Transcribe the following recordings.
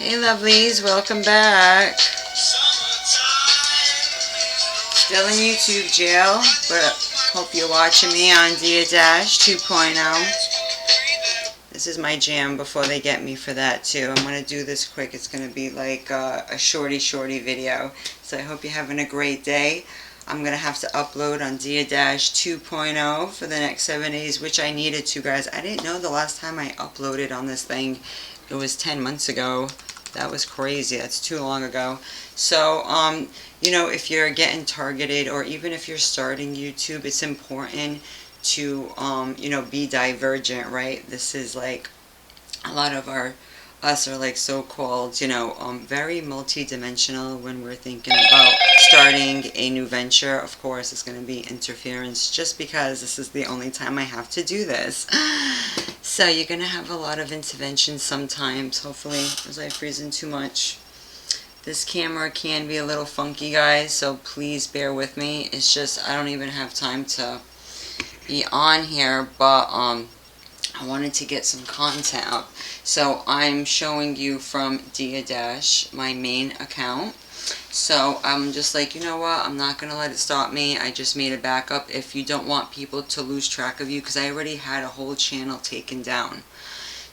Hey lovelies, welcome back. Still in YouTube jail, but hope you're watching me on Dia Dash 2.0. This is my jam before they get me for that too. I'm going to do this quick. It's going to be like a shorty video. So I hope you're having a great day. I'm going to have to upload on Dia Dash 2.0 for the next 7 days, which I needed to, guys. I didn't know the last time I uploaded on this thing. It was 10 months ago. That was crazy. That's too long ago. So, you know, if you're getting targeted or even if you're starting YouTube, it's important to, you know, be divergent, right? This is like a lot of us are like so-called, you know, very multi-dimensional when we're thinking about starting a new venture. Of course, it's going to be interference just because this is the only time I have to do this. So you're going to have a lot of interventions sometimes. Hopefully, was I freezing too much? This camera can be a little funky, guys, so please bear with me. It's just I don't even have time to be on here, but I wanted to get some content up. So I'm showing you from Dia Dash, my main account. So I'm just like, you know what, I'm not going to let it stop me. I just made a backup if you don't want people to lose track of you, because I already had a whole channel taken down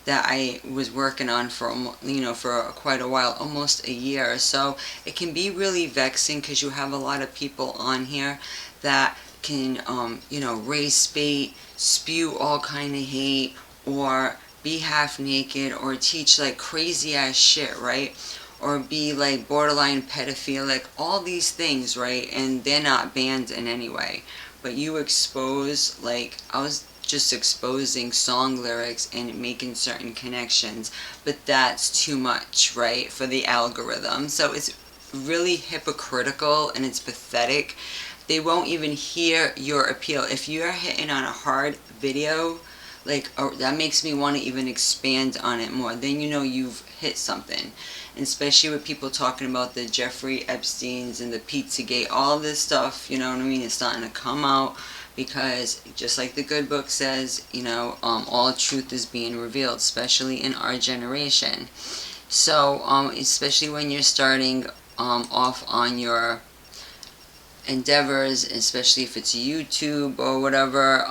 that I was working on for, you know, for quite a while, almost a year. So it can be really vexing because you have a lot of people on here that can, you know, race bait, spew all kind of hate, or be half naked, or teach like crazy ass shit, right? Or be like borderline pedophilic, all these things, right? And they're not banned in any way. But you expose, like, I was just exposing song lyrics and making certain connections, but that's too much, right, for the algorithm. So it's really hypocritical and it's pathetic. They won't even hear your appeal. If you're hitting on a hard video, like, that makes me want to even expand on it more. Then you know you've hit something. And especially with people talking about the Jeffrey Epsteins and the Pizzagate, all this stuff, you know what I mean? It's starting to come out because, just like the good book says, you know, all truth is being revealed, especially in our generation. So, especially when you're starting off on your endeavors, especially if it's YouTube or whatever,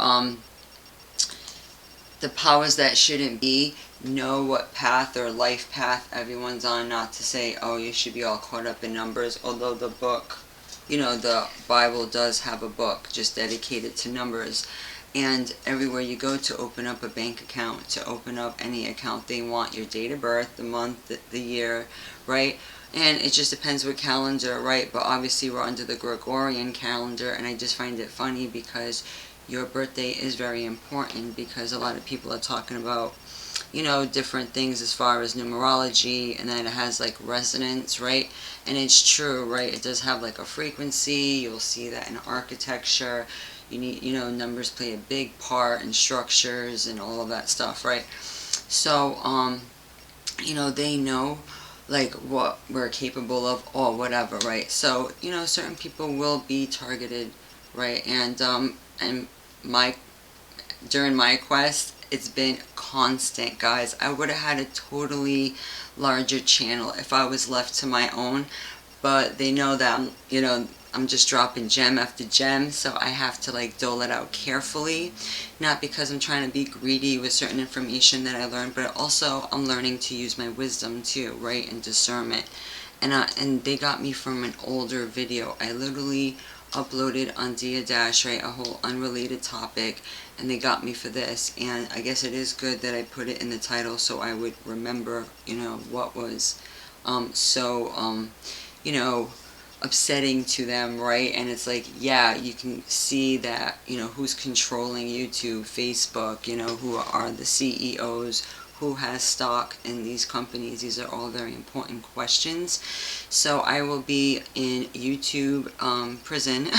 the powers that shouldn't be know what path or life path everyone's on. Not to say, oh, you should be all caught up in numbers, although the book, you know, the Bible does have a book just dedicated to numbers. And everywhere you go to open up a bank account, to open up any account, they want your date of birth, the month, the year, right? And it just depends what calendar, right? But obviously we're under the Gregorian calendar, and I just find it funny because your birthday is very important, because a lot of people are talking about, you know, different things as far as numerology, and then it has like resonance, right? And it's true, right? It does have like a frequency. You'll see that in architecture. You need, you know, numbers play a big part in structures and all of that stuff, right? So, you know, they know like what we're capable of or whatever, right? So, you know, certain people will be targeted, right? And during my quest, it's been constant, guys. I would have had a totally larger channel if I was left to my own, but they know that I'm, you know, I'm just dropping gem after gem, so I have to like dole it out carefully, not because I'm trying to be greedy with certain information that I learned, but also I'm learning to use my wisdom too, right, and discernment. And they got me from an older video. I literally uploaded on Dia Dash, right, a whole unrelated topic, and they got me for this. And I guess it is good that I put it in the title so I would remember, you know, what was you know, upsetting to them, right? And it's like, yeah, you can see that, you know, who's controlling YouTube, Facebook, you know, who are the CEOs, who has stock in these companies. These are all very important questions. So I will be in YouTube prison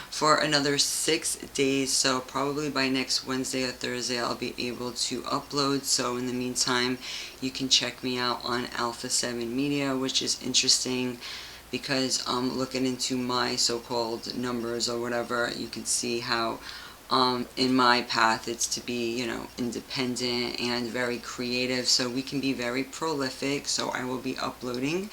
for another 6 days. So probably by next Wednesday or Thursday I'll be able to upload. So in the meantime, you can check me out on Alpha 7 Media, which is interesting because looking into my so-called numbers or whatever, you can see how in my path, it's to be, you know, independent and very creative, so we can be very prolific. So I will be uploading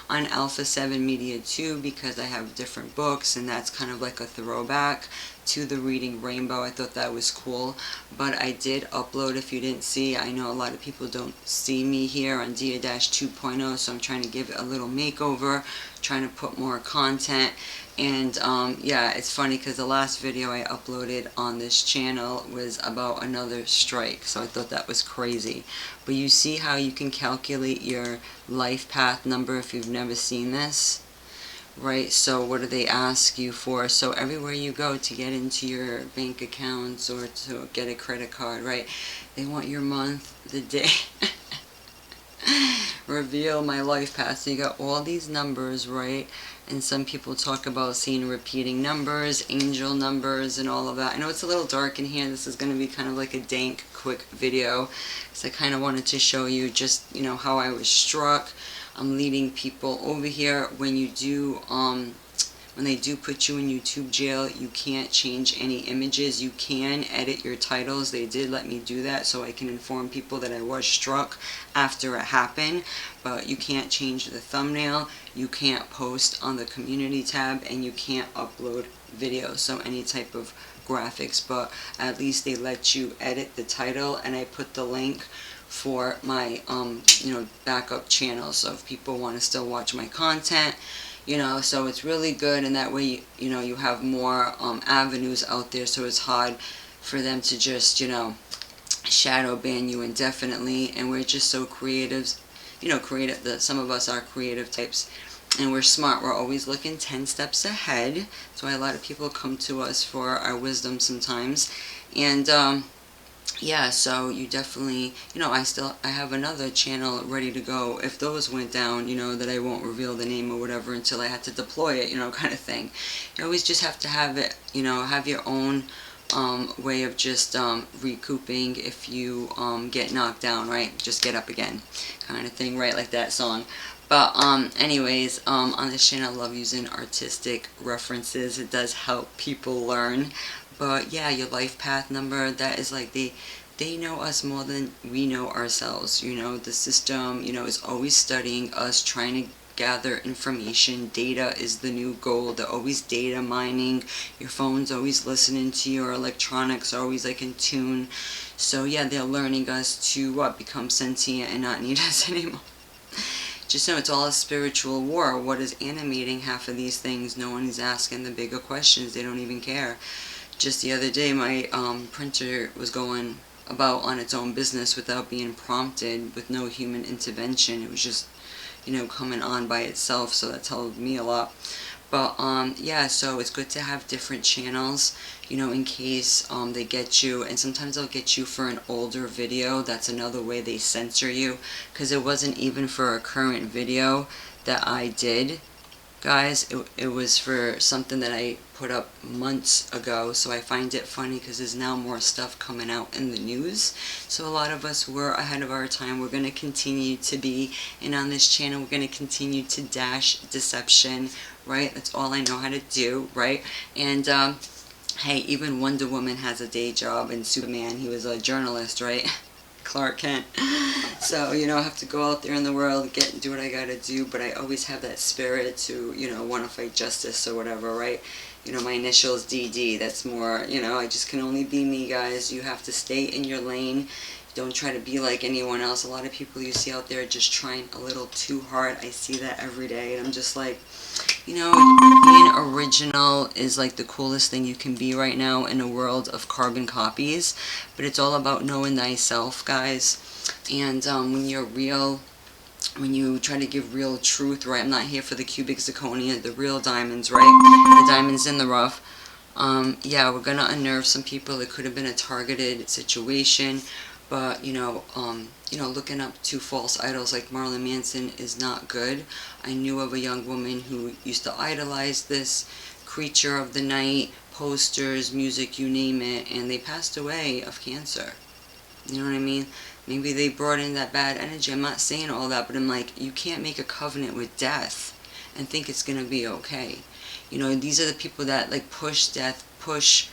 on Alpha 7 Media too, because I have different books, and that's kind of like a throwback to the Reading Rainbow. I thought that was cool. But I did upload, if you didn't see, I know a lot of people don't see me here on Dia Dash 2.0, so I'm trying to give it a little makeover, trying to put more content. And yeah, it's funny because the last video I uploaded on this channel was about another strike, so I thought that was crazy. But you see how you can calculate your life path number if you've never seen this, right? So what do they ask you for? So everywhere you go to get into your bank accounts or to get a credit card, right, they want your month, the day. Reveal my life path. So you got all these numbers, right? And some people talk about seeing repeating numbers, angel numbers, and all of that. I know it's a little dark in here. This is going to be kind of like a dank, quick video. So I kind of wanted to show you just, you know, how I was struck. I'm leading people over here. When you do, when they do put you in YouTube jail, you can't change any images. You can edit your titles. They did let me do that, so I can inform people that I was struck after it happened. But you can't change the thumbnail, you can't post on the community tab, and you can't upload videos, so any type of graphics. But at least they let you edit the title, and I put the link for my you know, backup channel, so if people want to still watch my content, you know, so it's really good. And that way, you know, you have more avenues out there, so it's hard for them to just, you know, shadow ban you indefinitely. And we're just so creative, you know, some of us are creative types, and we're smart. We're always looking 10 steps ahead. That's why a lot of people come to us for our wisdom sometimes. And yeah, so you definitely, you know, I have another channel ready to go if those went down, you know, that I won't reveal the name or whatever until I had to deploy it, you know, kind of thing. You always just have to have it, you know, have your own way of just recouping if you get knocked down, right? Just get up again, kind of thing, right? Like that song. But anyways, on this channel I love using artistic references. It does help people learn. But yeah, your life path number, that is like they know us more than we know ourselves. You know, the system, you know, is always studying us, trying to gather information. Data is the new gold. They're always data mining. Your phone's always listening to you. Your electronics are always like in tune. So yeah, they're learning us to what, become sentient and not need us anymore. Just know it's all a spiritual war. What is animating half of these things? No one is asking the bigger questions. They don't even care. Just the other day, my printer was going about on its own business without being prompted, with no human intervention. It was just, you know, coming on by itself, so that told me a lot. But yeah, so it's good to have different channels, you know, in case they get you. And sometimes they'll get you for an older video. That's another way they censor you, because it wasn't even for a current video that I did, guys. It was for something that I put up months ago. So I find it funny because there's now more stuff coming out in the news. So a lot of us were ahead of our time. We're going to continue to be, and on this channel we're going to continue to dash deception, right? That's all I know how to do, right? And hey, even Wonder Woman has a day job, and Superman, he was a journalist, right? Clark Kent. So, you know, I have to go out there in the world, do what I gotta do, but I always have that spirit to, you know, want to fight justice or whatever, right? You know, my initials DD, that's more, you know, I just can only be me, guys. You have to stay in your lane. Don't try to be like anyone else. A lot of people you see out there are just trying a little too hard. I see that every day, and I'm just like, you know, being original is like the coolest thing you can be right now in a world of carbon copies. But it's all about knowing thyself, guys. And when you're real, when you try to give real truth, right? I'm not here for the cubic zirconia, the real diamonds, right? The diamonds in the rough. Yeah, we're gonna unnerve some people. It could have been a targeted situation. But, you know, looking up to false idols like Marilyn Manson is not good. I knew of a young woman who used to idolize this creature of the night, posters, music, you name it, and they passed away of cancer. You know what I mean? Maybe they brought in that bad energy. I'm not saying all that, but I'm like, you can't make a covenant with death and think it's going to be okay. You know, these are the people that, like, push death, push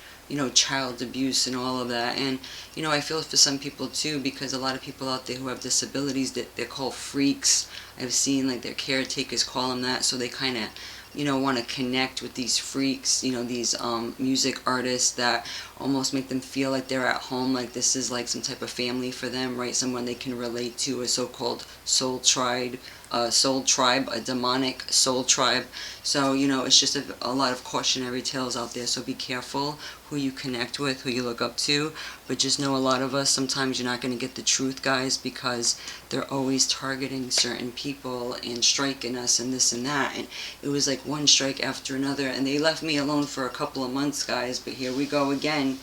child abuse and all of that. And I feel for some people too, because a lot of people out there who have disabilities, that they're called freaks. I've seen like their caretakers call them that, so they kind of want to connect with these freaks, these music artists that almost make them feel like they're at home, like this is like some type of family for them, right? Someone they can relate to, a so-called soul tribe, a demonic soul tribe. So, it's just a lot of cautionary tales out there, so be careful who you connect with, who you look up to, but just know a lot of us, sometimes you're not going to get the truth, guys, because they're always targeting certain people and striking us and this and that, and it was like one strike after another, and they left me alone for a couple of months, guys, but here we go again.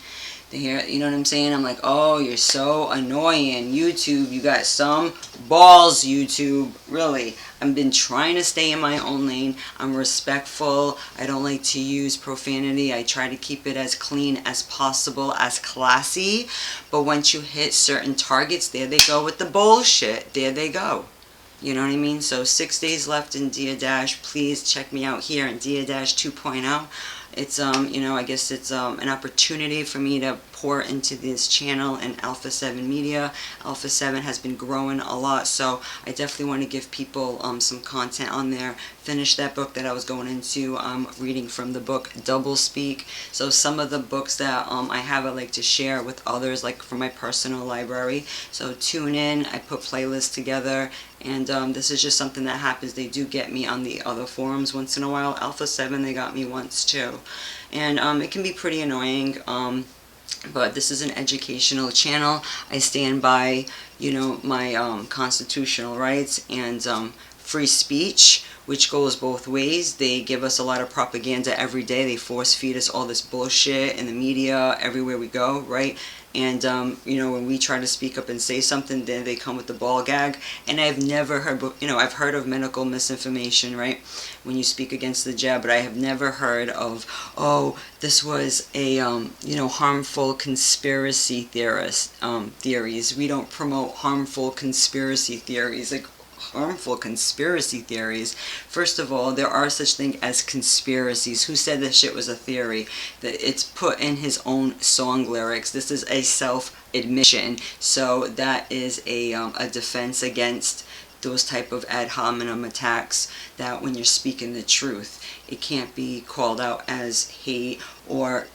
Here, you know what I'm saying? I'm like, oh, you're so annoying. YouTube, you got some balls, YouTube. Really. I've been trying to stay in my own lane. I'm respectful. I don't like to use profanity. I try to keep it as clean as possible, as classy. But once you hit certain targets, there they go with the bullshit. There they go. You know what I mean? So 6 days left in Dia Dash. Please check me out here in Dia Dash 2.0. It's I guess it's an opportunity for me to pour into this channel and Alpha 7 Media. Alpha 7 has been growing a lot, so I definitely want to give people some content on there. Finish that book that I was going into. Reading from the book Double Speak. So some of the books that I have, I like to share with others, like from my personal library. So tune in. I put playlists together, and this is just something that happens. They do get me on the other forums once in a while. Alpha 7, they got me once too. And it can be pretty annoying, but this is an educational channel. I stand by, my constitutional rights and free speech, which goes both ways. They give us a lot of propaganda every day. They force feed us all this bullshit in the media everywhere we go, right? And, when we try to speak up and say something, then they come with the ball gag. And I've never heard, I've heard of medical misinformation, right? When you speak against the jab, but I have never heard of, oh, this was a, harmful conspiracy theories. We don't promote harmful conspiracy theories. Like, harmful conspiracy theories. First of all, there are such things as conspiracies. Who said this shit was a theory? That it's put in his own song lyrics. This is a self-admission. So that is a defense against those type of ad hominem attacks, that when you're speaking the truth, it can't be called out as hate or,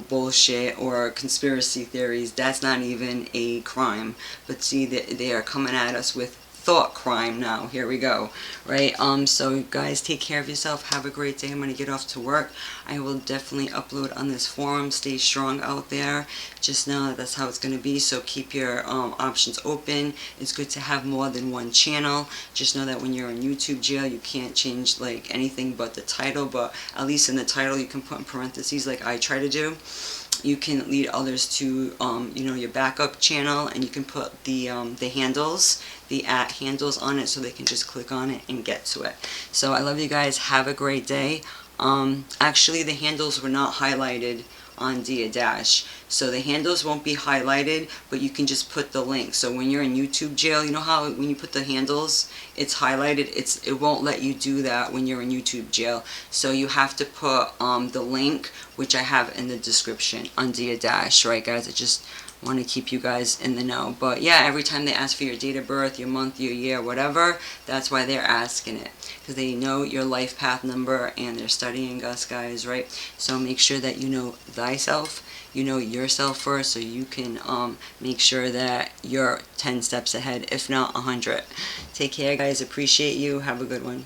bullshit or conspiracy theories. That's not even a crime. But see, they are coming at us with thought crime now. Here we go, right? So guys, take care of yourself. Have a great day. I'm gonna get off to work. I will definitely upload on this forum. Stay strong out there. Just know that that's how it's gonna be, so keep your options open. It's good to have more than one channel. Just know that when you're in YouTube jail, you can't change like anything but the title, but at least in the title you can put in parentheses like I try to do. You can lead others to your backup channel, and you can put the handles, the @handles on it, so they can just click on it and get to it. So I love you guys. Have a great day. Actually, the handles were not highlighted on Dia Dash, so the handles won't be highlighted, but you can just put the link. So when you're in YouTube jail, you know how when you put the handles, it's highlighted. It won't let you do that when you're in YouTube jail. So you have to put the link, which I have in the description on Dia Dash, right, guys? I just want to keep you guys in the know. But yeah, every time they ask for your date of birth, your month, your year, whatever, that's why they're asking it, because they know your life path number and they're studying us, guys, right? So make sure that you know thyself, you know yourself first, so you can make sure that you're 10 steps ahead, if not 100. Take care, guys. Appreciate you. Have a good one.